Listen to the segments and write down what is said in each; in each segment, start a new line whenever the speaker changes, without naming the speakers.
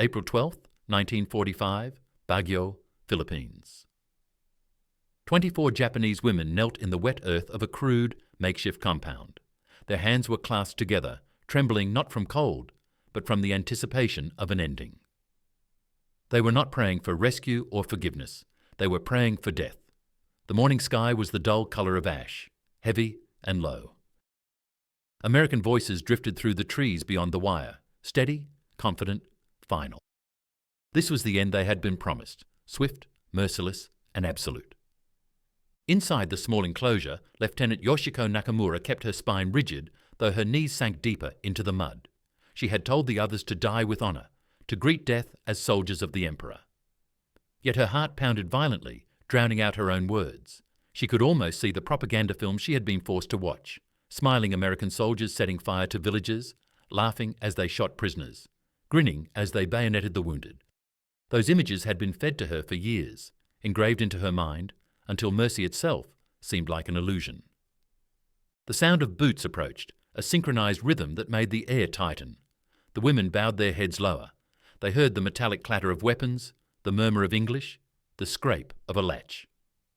April 12, 1945, Baguio, Philippines. 24 Japanese women knelt in the wet earth of a crude, makeshift compound. Their hands were clasped together, trembling not from cold, but from the anticipation of an ending. They were not praying for rescue or forgiveness. They were praying for death. The morning sky was the dull colour of ash, heavy and low. American voices drifted through the trees beyond the wire, steady, confident, final. This was the end they had been promised, swift, merciless, and absolute. Inside the small enclosure, Lieutenant Yoshiko Nakamura kept her spine rigid, though her knees sank deeper into the mud. She had told the others to die with honour, to greet death as soldiers of the Emperor. Yet her heart pounded violently, drowning out her own words. She could almost see the propaganda films she had been forced to watch, smiling American soldiers setting fire to villages, laughing as they shot prisoners, grinning as they bayoneted the wounded. Those images had been fed to her for years, engraved into her mind, until mercy itself seemed like an illusion. The sound of boots approached, a synchronized rhythm that made the air tighten. The women bowed their heads lower. They heard the metallic clatter of weapons, the murmur of English, the scrape of a latch.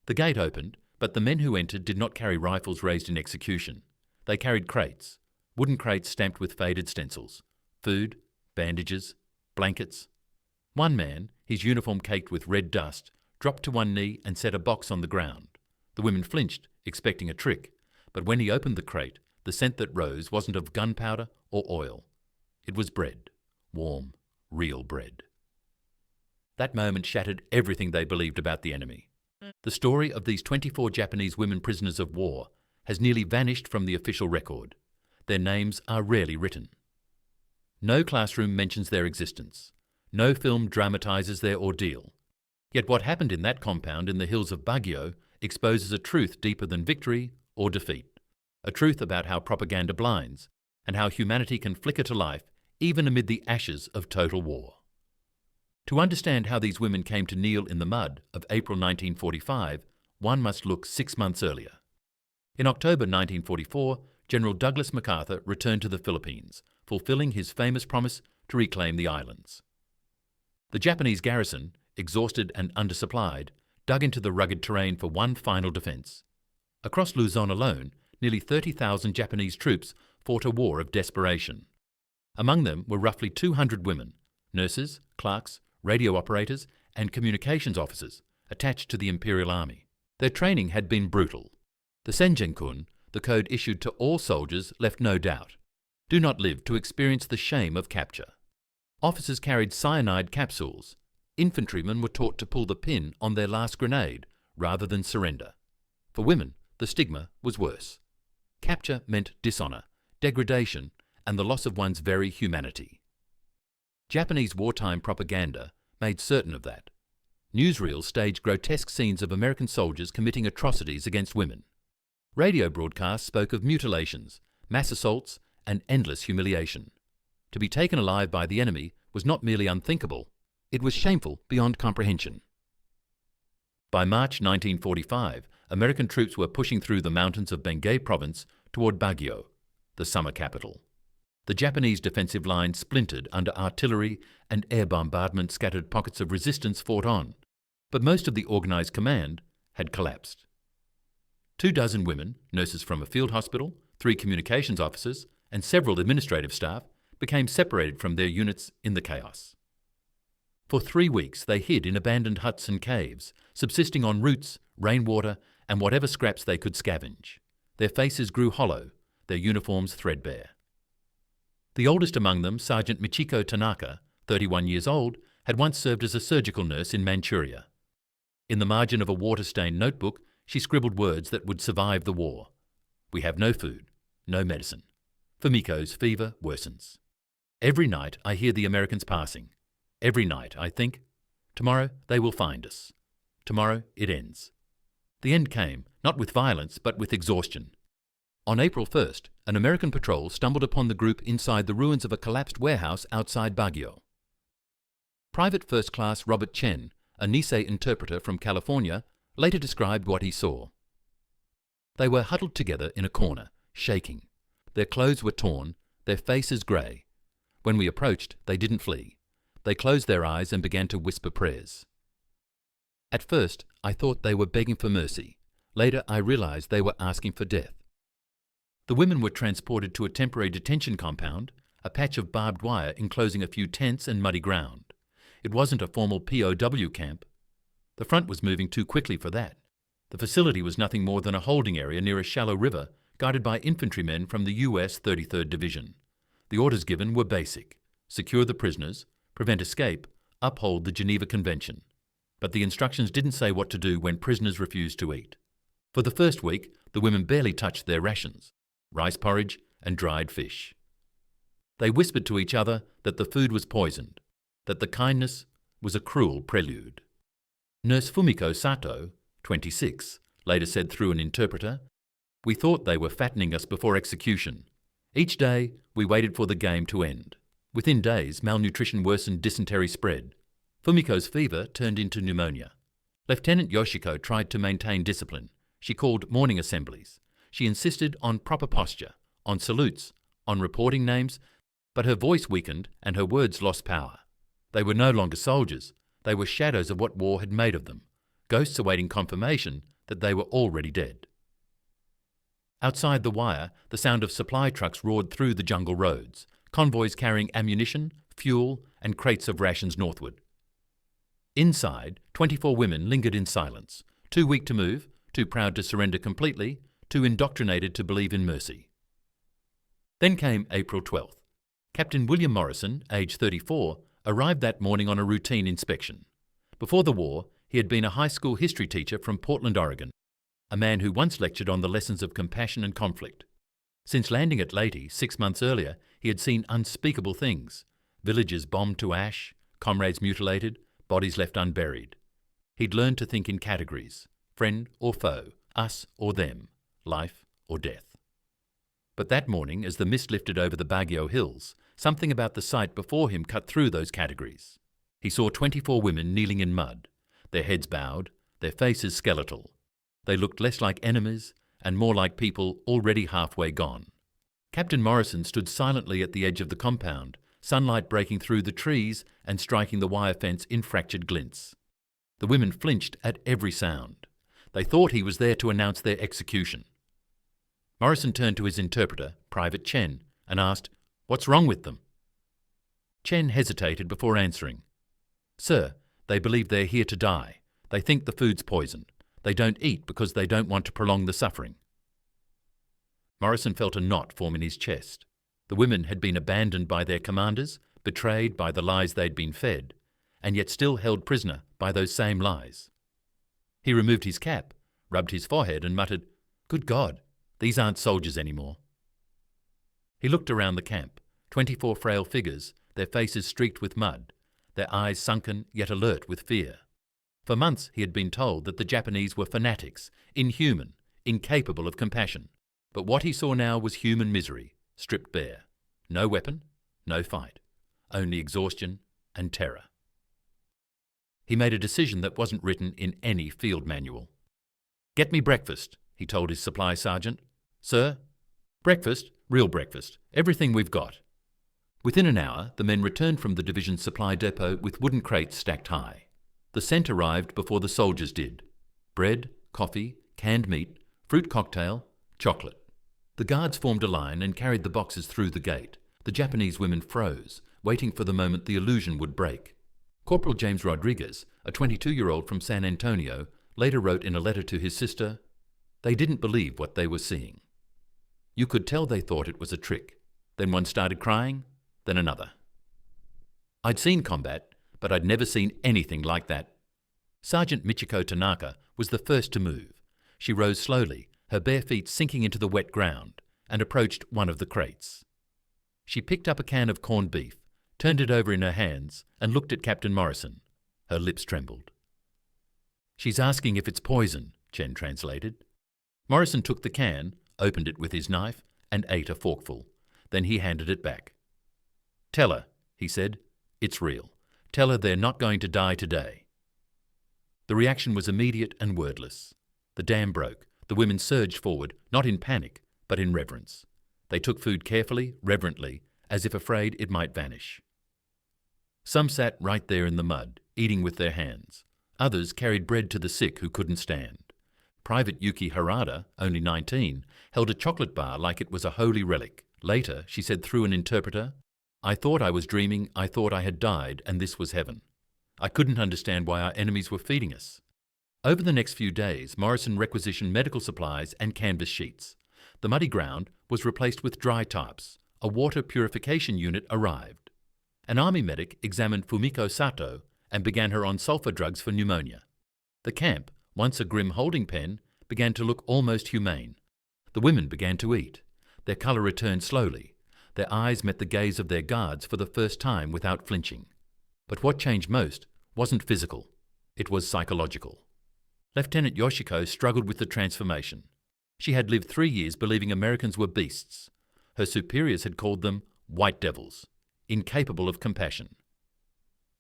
The gate opened, but the men who entered did not carry rifles raised in execution. They carried crates, wooden crates stamped with faded stencils, food, bandages, blankets. One man, his uniform caked with red dust, dropped to one knee and set a box on the ground. The women flinched, expecting a trick, but when he opened the crate, the scent that rose wasn't of gunpowder or oil. It was bread, warm, real bread. That moment shattered everything they believed about the enemy. The story of these 24 Japanese women prisoners of war has nearly vanished from the official record. Their names are rarely written. No classroom mentions their existence. No film dramatizes their ordeal. Yet what happened in that compound in the hills of Baguio exposes a truth deeper than victory or defeat. A truth about how propaganda blinds and how humanity can flicker to life even amid the ashes of total war. To understand how these women came to kneel in the mud of April 1945, one must look 6 months earlier. In October 1944, General Douglas MacArthur returned to the Philippines, fulfilling his famous promise to reclaim the islands. The Japanese garrison, exhausted and undersupplied, dug into the rugged terrain for one final defence. Across Luzon alone, nearly 30,000 Japanese troops fought a war of desperation. Among them were roughly 200 women, nurses, clerks, radio operators, and communications officers attached to the Imperial Army. Their training had been brutal. The Senjenkun, the code issued to all soldiers, left no doubt. Do not live to experience the shame of capture. Officers carried cyanide capsules. Infantrymen were taught to pull the pin on their last grenade rather than surrender. For women, the stigma was worse. Capture meant dishonour, degradation, and the loss of one's very humanity. Japanese wartime propaganda made certain of that. Newsreels staged grotesque scenes of American soldiers committing atrocities against women. Radio broadcasts spoke of mutilations, mass assaults, and endless humiliation. To be taken alive by the enemy was not merely unthinkable, it was shameful beyond comprehension. By March 1945, American troops were pushing through the mountains of Benguet province toward Baguio, the summer capital. The Japanese defensive line splintered under artillery and air bombardment. Scattered pockets of resistance fought on, but most of the organised command had collapsed. 24 women, nurses from a field hospital, 3 communications officers, and several administrative staff became separated from their units in the chaos. For 3 weeks they hid in abandoned huts and caves, subsisting on roots, rainwater, and whatever scraps they could scavenge. Their faces grew hollow, their uniforms threadbare. The oldest among them, Sergeant Michiko Tanaka, 31 years old, had once served as a surgical nurse in Manchuria. In the margin of a water-stained notebook, she scribbled words that would survive the war. We have no food, no medicine. Fumiko's fever worsens. Every night I hear the Americans passing. Every night I think, tomorrow they will find us. Tomorrow it ends. The end came, not with violence, but with exhaustion. On April 1st, an American patrol stumbled upon the group inside the ruins of a collapsed warehouse outside Baguio. Private First Class Robert Chen, a Nisei interpreter from California, later described what he saw. They were huddled together in a corner, shaking. Their clothes were torn, their faces grey. When we approached, they didn't flee. They closed their eyes and began to whisper prayers. At first, I thought they were begging for mercy. Later, I realized they were asking for death. The women were transported to a temporary detention compound, a patch of barbed wire enclosing a few tents and muddy ground. It wasn't a formal POW camp. The front was moving too quickly for that. The facility was nothing more than a holding area near a shallow river, guarded by infantrymen from the US 33rd Division. The orders given were basic: secure the prisoners, prevent escape, uphold the Geneva Convention. But the instructions didn't say what to do when prisoners refused to eat. For the first week, the women barely touched their rations: rice porridge and dried fish. They whispered to each other that the food was poisoned, that the kindness was a cruel prelude. Nurse Fumiko Sato, 26, later said through an interpreter, "We thought they were fattening us before execution. Each day, we waited for the game to end. Within days, malnutrition worsened, dysentery spread. Fumiko's fever turned into pneumonia. Lieutenant Yoshiko tried to maintain discipline. She called morning assemblies. She insisted on proper posture, on salutes, on reporting names, but her voice weakened and her words lost power. They were no longer soldiers. They were shadows of what war had made of them, ghosts awaiting confirmation that they were already dead." Outside the wire, the sound of supply trucks roared through the jungle roads, convoys carrying ammunition, fuel, and crates of rations northward. Inside, 24 women lingered in silence, too weak to move, too proud to surrender completely, too indoctrinated to believe in mercy. Then came April 12th. Captain William Morrison, age 34, arrived that morning on a routine inspection. Before the war, he had been a high school history teacher from Portland, Oregon, a man who once lectured on the lessons of compassion and conflict. Since landing at Leyte 6 months earlier, he had seen unspeakable things: villages bombed to ash, comrades mutilated, bodies left unburied. He'd learned to think in categories: friend or foe, us or them, life or death. But that morning, as the mist lifted over the Baguio hills, something about the sight before him cut through those categories. He saw 24 women kneeling in mud, their heads bowed, their faces skeletal. They looked less like enemies and more like people already halfway gone. Captain Morrison stood silently at the edge of the compound, sunlight breaking through the trees and striking the wire fence in fractured glints. The women flinched at every sound. They thought he was there to announce their execution. Morrison turned to his interpreter, Private Chen, and asked, "What's wrong with them?" Chen hesitated before answering. "Sir, they believe they're here to die. They think the food's poisoned. They don't eat because they don't want to prolong the suffering." Morrison felt a knot form in his chest. The women had been abandoned by their commanders, betrayed by the lies they'd been fed, and yet still held prisoner by those same lies. He removed his cap, rubbed his forehead, and muttered, "Good God, these aren't soldiers anymore." He looked around the camp, 24 frail figures, their faces streaked with mud, their eyes sunken yet alert with fear. For months he had been told that the Japanese were fanatics, inhuman, incapable of compassion. But what he saw now was human misery, stripped bare. No weapon, no fight, only exhaustion and terror. He made a decision that wasn't written in any field manual. "Get me breakfast," he told his supply sergeant. "Sir?" "Breakfast, real breakfast, everything we've got." Within an hour, the men returned from the division's supply depot with wooden crates stacked high. The scent arrived before the soldiers did: bread, coffee, canned meat, fruit cocktail, chocolate. The guards formed a line and carried the boxes through the gate. The Japanese women froze, waiting for the moment the illusion would break. Corporal James Rodriguez, a 22-year-old from San Antonio, later wrote in a letter to his sister, "They didn't believe what they were seeing. You could tell they thought it was a trick. Then one started crying, then another. I'd seen combat, but I'd never seen anything like that." Sergeant Michiko Tanaka was the first to move. She rose slowly, her bare feet sinking into the wet ground, and approached one of the crates. She picked up a can of corned beef, turned it over in her hands, and looked at Captain Morrison. Her lips trembled. "She's asking if it's poison," Chen translated. Morrison took the can, opened it with his knife, and ate a forkful. Then he handed it back. "Tell her," he said, "it's real. Tell her they're not going to die today." The reaction was immediate and wordless. The dam broke. The women surged forward, not in panic, but in reverence. They took food carefully, reverently, as if afraid it might vanish. Some sat right there in the mud, eating with their hands. Others carried bread to the sick who couldn't stand. Private Yuki Harada, only 19, held a chocolate bar like it was a holy relic. Later, she said through an interpreter, "I thought I was dreaming, I thought I had died, and this was heaven. I couldn't understand why our enemies were feeding us." Over the next few days, Morrison requisitioned medical supplies and canvas sheets. The muddy ground was replaced with dry tarps. A water purification unit arrived. An army medic examined Fumiko Sato and began her on sulfur drugs for pneumonia. The camp, once a grim holding pen, began to look almost humane. The women began to eat. Their colour returned slowly. Their eyes met the gaze of their guards for the first time without flinching. But what changed most wasn't physical. It was psychological. Lieutenant Yoshiko struggled with the transformation. She had lived 3 years believing Americans were beasts. Her superiors had called them white devils, incapable of compassion.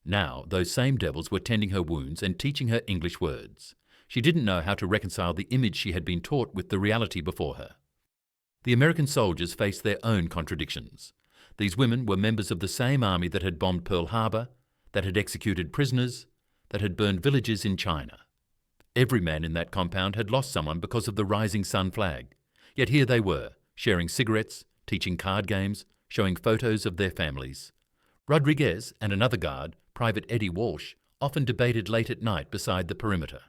Now, those same devils were tending her wounds and teaching her English words. She didn't know how to reconcile the image she had been taught with the reality before her. The American soldiers faced their own contradictions. These women were members of the same army that had bombed Pearl Harbor, that had executed prisoners, that had burned villages in China. Every man in that compound had lost someone because of the rising sun flag. Yet here they were, sharing cigarettes, teaching card games, showing photos of their families. Rodriguez and another guard, Private Eddie Walsh, often debated late at night beside the perimeter.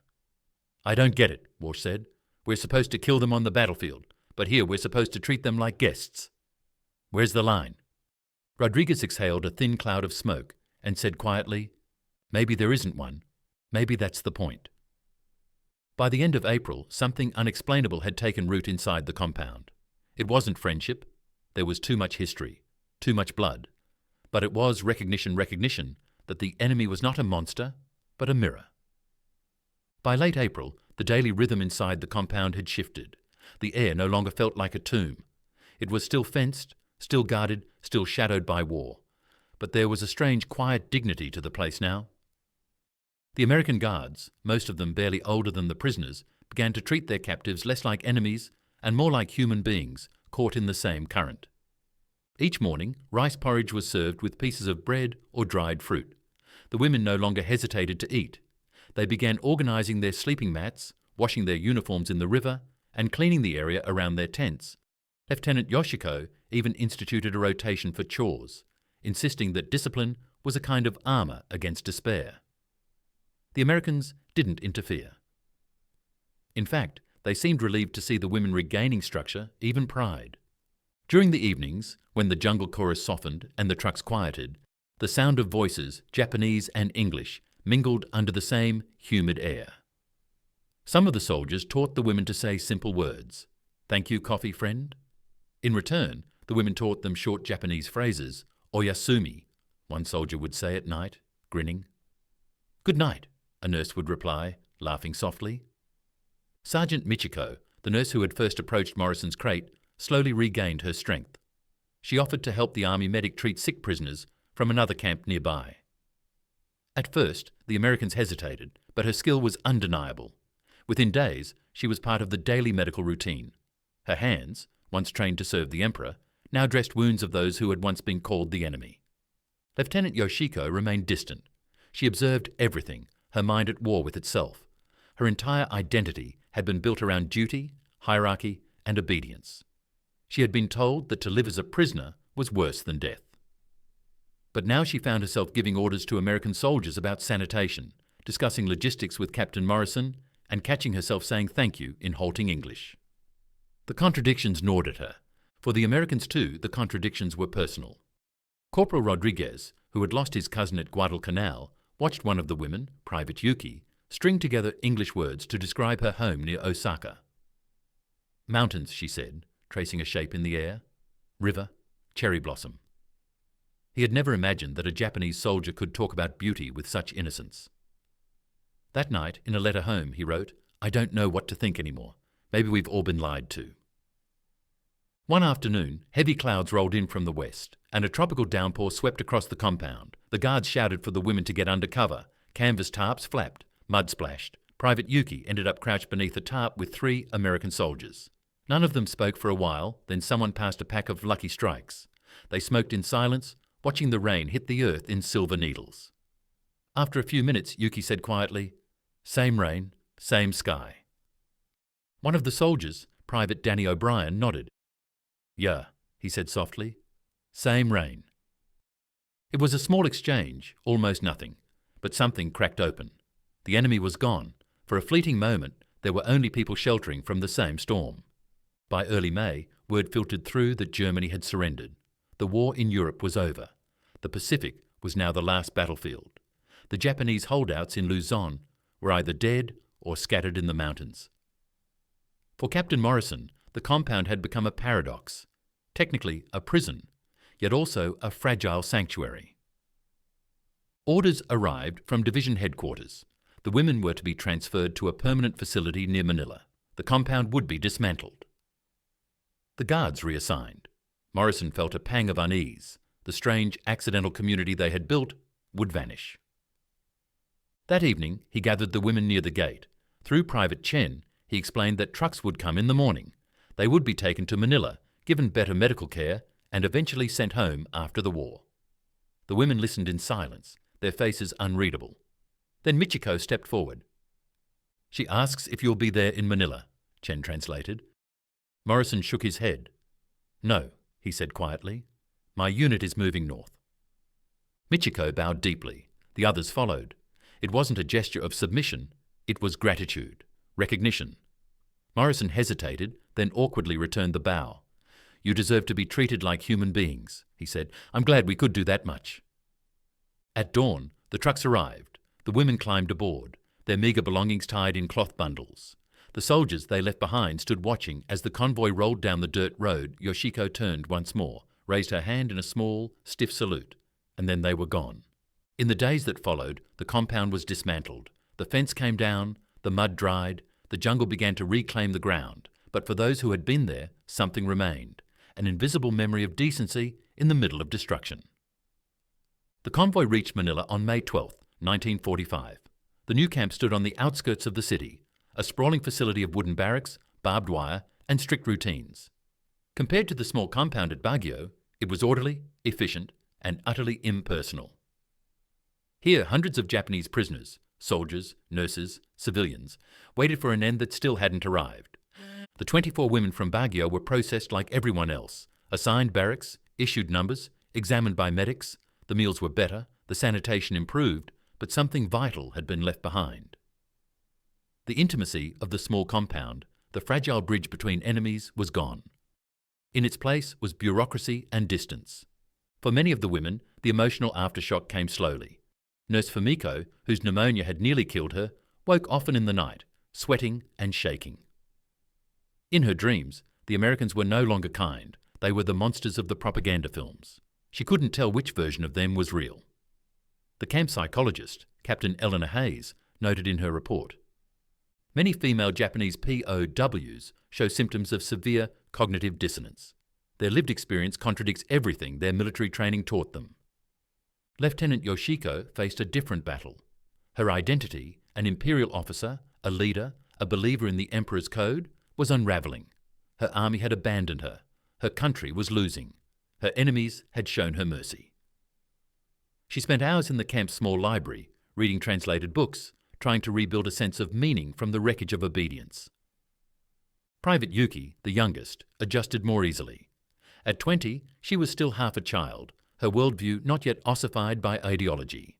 "I don't get it," Walsh said. "We're supposed to kill them on the battlefield, but here we're supposed to treat them like guests. Where's the line?" Rodriguez exhaled a thin cloud of smoke and said quietly, "Maybe there isn't one. Maybe that's the point." By the end of April, something unexplainable had taken root inside the compound. It wasn't friendship. There was too much history, too much blood. But it was recognition that the enemy was not a monster, but a mirror. By late April, the daily rhythm inside the compound had shifted. The air no longer felt like a tomb. It was still fenced, still guarded, still shadowed by war. But there was a strange quiet dignity to the place now. The American guards, most of them barely older than the prisoners, began to treat their captives less like enemies and more like human beings caught in the same current. Each morning, rice porridge was served with pieces of bread or dried fruit. The women no longer hesitated to eat. They began organizing their sleeping mats, washing their uniforms in the river, and cleaning the area around their tents. Lieutenant Yoshiko even instituted a rotation for chores, insisting that discipline was a kind of armor against despair. The Americans didn't interfere. In fact, they seemed relieved to see the women regaining structure, even pride. During the evenings, when the jungle chorus softened and the trucks quieted, the sound of voices, Japanese and English, mingled under the same humid air. Some of the soldiers taught the women to say simple words. "Thank you, coffee friend." In return, the women taught them short Japanese phrases, "Oyasumi," one soldier would say at night, grinning. "Good night," a nurse would reply, laughing softly. Sergeant Michiko, the nurse who had first approached Morrison's crate, slowly regained her strength. She offered to help the army medic treat sick prisoners from another camp nearby. At first, the Americans hesitated, but her skill was undeniable. Within days, she was part of the daily medical routine. Her hands, once trained to serve the emperor, now dressed wounds of those who had once been called the enemy. Lieutenant Yoshiko remained distant. She observed everything, her mind at war with itself. Her entire identity had been built around duty, hierarchy, and obedience. She had been told that to live as a prisoner was worse than death. But now she found herself giving orders to American soldiers about sanitation, discussing logistics with Captain Morrison, and catching herself saying thank you in halting English. The contradictions gnawed at her. For the Americans too, the contradictions were personal. Corporal Rodriguez, who had lost his cousin at Guadalcanal, watched one of the women, Private Yuki, string together English words to describe her home near Osaka. "Mountains," she said, tracing a shape in the air. "River, cherry blossom." He had never imagined that a Japanese soldier could talk about beauty with such innocence. That night, in a letter home, he wrote, "I don't know what to think anymore. Maybe we've all been lied to." One afternoon, heavy clouds rolled in from the west, and a tropical downpour swept across the compound. The guards shouted for the women to get under cover. Canvas tarps flapped, mud splashed. Private Yuki ended up crouched beneath a tarp with 3 American soldiers. None of them spoke for a while, then someone passed a pack of Lucky Strikes. They smoked in silence, watching the rain hit the earth in silver needles. After a few minutes, Yuki said quietly, "Same rain, same sky." One of the soldiers, Private Danny O'Brien, nodded. "Yeah," he said softly. "Same rain." It was a small exchange, almost nothing, but something cracked open. The enemy was gone. For a fleeting moment, there were only people sheltering from the same storm. By early May, word filtered through that Germany had surrendered. The war in Europe was over. The Pacific was now the last battlefield. The Japanese holdouts in Luzon were either dead or scattered in the mountains. For Captain Morrison, the compound had become a paradox, technically a prison, yet also a fragile sanctuary. Orders arrived from division headquarters. The women were to be transferred to a permanent facility near Manila. The compound would be dismantled. The guards reassigned. Morrison felt a pang of unease. The strange, accidental community they had built would vanish. That evening, he gathered the women near the gate. Through Private Chen, he explained that trucks would come in the morning. They would be taken to Manila, given better medical care, and eventually sent home after the war. The women listened in silence, their faces unreadable. Then Michiko stepped forward. "She asks if you'll be there in Manila," Chen translated. Morrison shook his head. "No," he said quietly. "My unit is moving north." Michiko bowed deeply. The others followed. It wasn't a gesture of submission. It was gratitude, recognition. Morrison hesitated, then awkwardly returned the bow. "You deserve to be treated like human beings," he said. "I'm glad we could do that much." At dawn, the trucks arrived. The women climbed aboard, their meagre belongings tied in cloth bundles. The soldiers they left behind stood watching as the convoy rolled down the dirt road. Yoshiko turned once more, raised her hand in a small, stiff salute, and then they were gone. In the days that followed, the compound was dismantled. The fence came down, the mud dried, the jungle began to reclaim the ground. But for those who had been there, something remained, an invisible memory of decency in the middle of destruction. The convoy reached Manila on May 12, 1945. The new camp stood on the outskirts of the city, a sprawling facility of wooden barracks, barbed wire, and strict routines. Compared to the small compound at Baguio, it was orderly, efficient, and utterly impersonal. Here, hundreds of Japanese prisoners, soldiers, nurses, civilians, waited for an end that still hadn't arrived. The 24 women from Baguio were processed like everyone else, assigned barracks, issued numbers, examined by medics. The meals were better, the sanitation improved, but something vital had been left behind. The intimacy of the small compound, the fragile bridge between enemies, was gone. In its place was bureaucracy and distance. For many of the women, the emotional aftershock came slowly. Nurse Fumiko, whose pneumonia had nearly killed her, woke often in the night, sweating and shaking. In her dreams, the Americans were no longer kind. They were the monsters of the propaganda films. She couldn't tell which version of them was real. The camp psychologist, Captain Eleanor Hayes, noted in her report, "Many female Japanese POWs show symptoms of severe cognitive dissonance. Their lived experience contradicts everything their military training taught them." Lieutenant Yoshiko faced a different battle. Her identity, an imperial officer, a leader, a believer in the Emperor's code, was unraveling. Her army had abandoned her. Her country was losing. Her enemies had shown her mercy. She spent hours in the camp's small library, reading translated books, trying to rebuild a sense of meaning from the wreckage of obedience. Private Yuki, the youngest, adjusted more easily. At 20, she was still half a child, her worldview not yet ossified by ideology.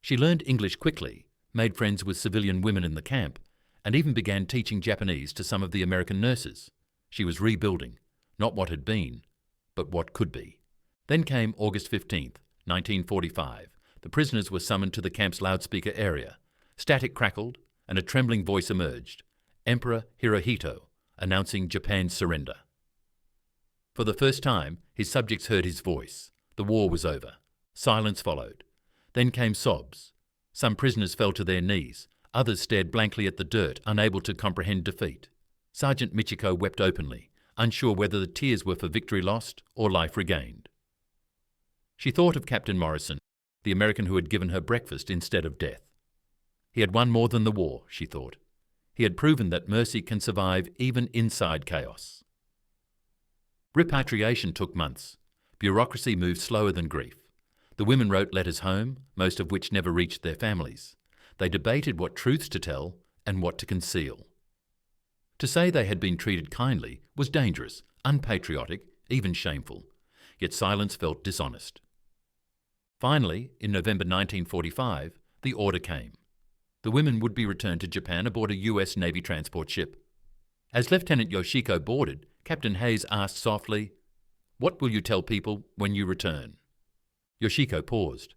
She learned English quickly, made friends with civilian women in the camp, and even began teaching Japanese to some of the American nurses. She was rebuilding, not what had been, but what could be. Then came August 15th, 1945. The prisoners were summoned to the camp's loudspeaker area. Static crackled, and a trembling voice emerged, Emperor Hirohito, announcing Japan's surrender. For the first time, his subjects heard his voice. The war was over. Silence followed. Then came sobs. Some prisoners fell to their knees. Others stared blankly at the dirt, unable to comprehend defeat. Sergeant Michiko wept openly, unsure whether the tears were for victory lost or life regained. She thought of Captain Morrison, the American who had given her breakfast instead of death. He had won more than the war, she thought. He had proven that mercy can survive even inside chaos. Repatriation took months. Bureaucracy moved slower than grief. The women wrote letters home, most of which never reached their families. They debated what truths to tell and what to conceal. To say they had been treated kindly was dangerous, unpatriotic, even shameful. Yet silence felt dishonest. Finally, in November 1945, the order came. The women would be returned to Japan aboard a US Navy transport ship. As Lieutenant Yoshiko boarded, Captain Hayes asked softly, "What will you tell people when you return?" Yoshiko paused.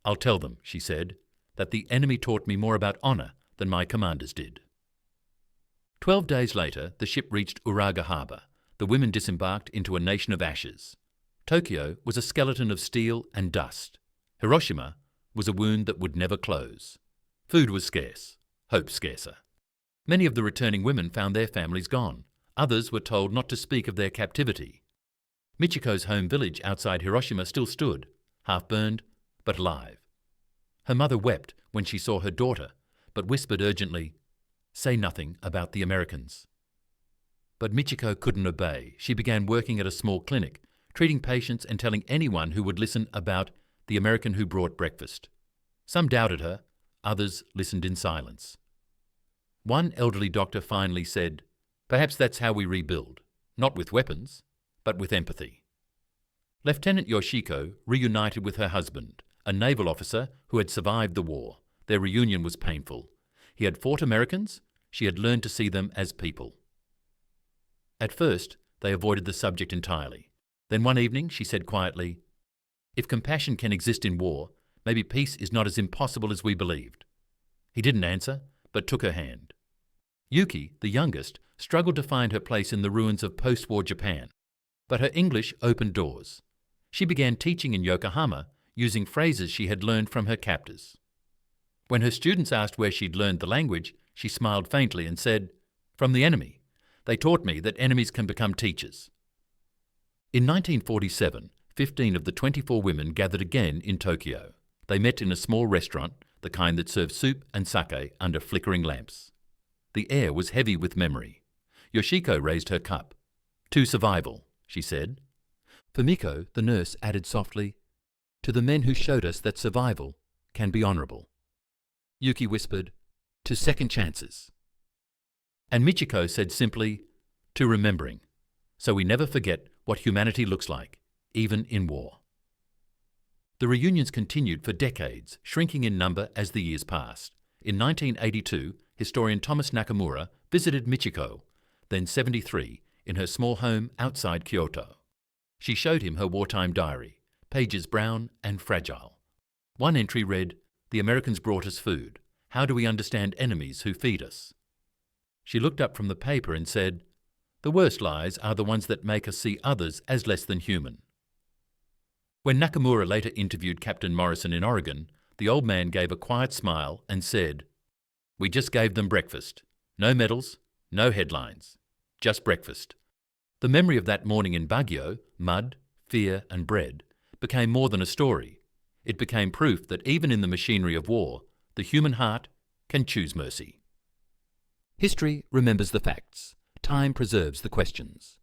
"I'll tell them," she said, "that the enemy taught me more about honour than my commanders did." 12 days later, the ship reached Uraga harbour. The women disembarked into a nation of ashes. Tokyo was a skeleton of steel and dust. Hiroshima was a wound that would never close. Food was scarce, hope scarcer. Many of the returning women found their families gone. Others were told not to speak of their captivity. Michiko's home village outside Hiroshima still stood, half burned, but alive. Her mother wept when she saw her daughter, but whispered urgently, "Say nothing about the Americans." But Michiko couldn't obey. She began working at a small clinic, treating patients and telling anyone who would listen about the American who brought breakfast. Some doubted her, others listened in silence. One elderly doctor finally said, "Perhaps that's how we rebuild, not with weapons, but with empathy." Lieutenant Yoshiko reunited with her husband, a naval officer who had survived the war. Their reunion was painful. He had fought Americans. She had learned to see them as people. At first, they avoided the subject entirely. Then one evening, she said quietly, "If compassion can exist in war, maybe peace is not as impossible as we believed." He didn't answer, but took her hand. Yuki, the youngest, struggled to find her place in the ruins of post-war Japan, but her English opened doors. She began teaching in Yokohama, using phrases she had learned from her captors. When her students asked where she'd learned the language, she smiled faintly and said, "From the enemy. They taught me that enemies can become teachers." In 1947, 15 of the 24 women gathered again in Tokyo. They met in a small restaurant, the kind that served soup and sake under flickering lamps. The air was heavy with memory. Yoshiko raised her cup. "To survival," she said. Fumiko, the nurse, added softly, "To the men who showed us that survival can be honourable." Yuki whispered, "To second chances." And Michiko said simply, "To remembering, so we never forget what humanity looks like, even in war." The reunions continued for decades, shrinking in number as the years passed. In 1982, historian Thomas Nakamura visited Michiko, then 73, in her small home outside Kyoto. She showed him her wartime diary, pages brown and fragile. One entry read, "The Americans brought us food. How do we understand enemies who feed us?" She looked up from the paper and said, "The worst lies are the ones that make us see others as less than human." When Nakamura later interviewed Captain Morrison in Oregon, the old man gave a quiet smile and said, "We just gave them breakfast. No medals, no headlines. Just breakfast." The memory of that morning in Baguio, mud, fear and bread, became more than a story. It became proof that even in the machinery of war, the human heart can choose mercy. History remembers the facts. Time preserves the questions.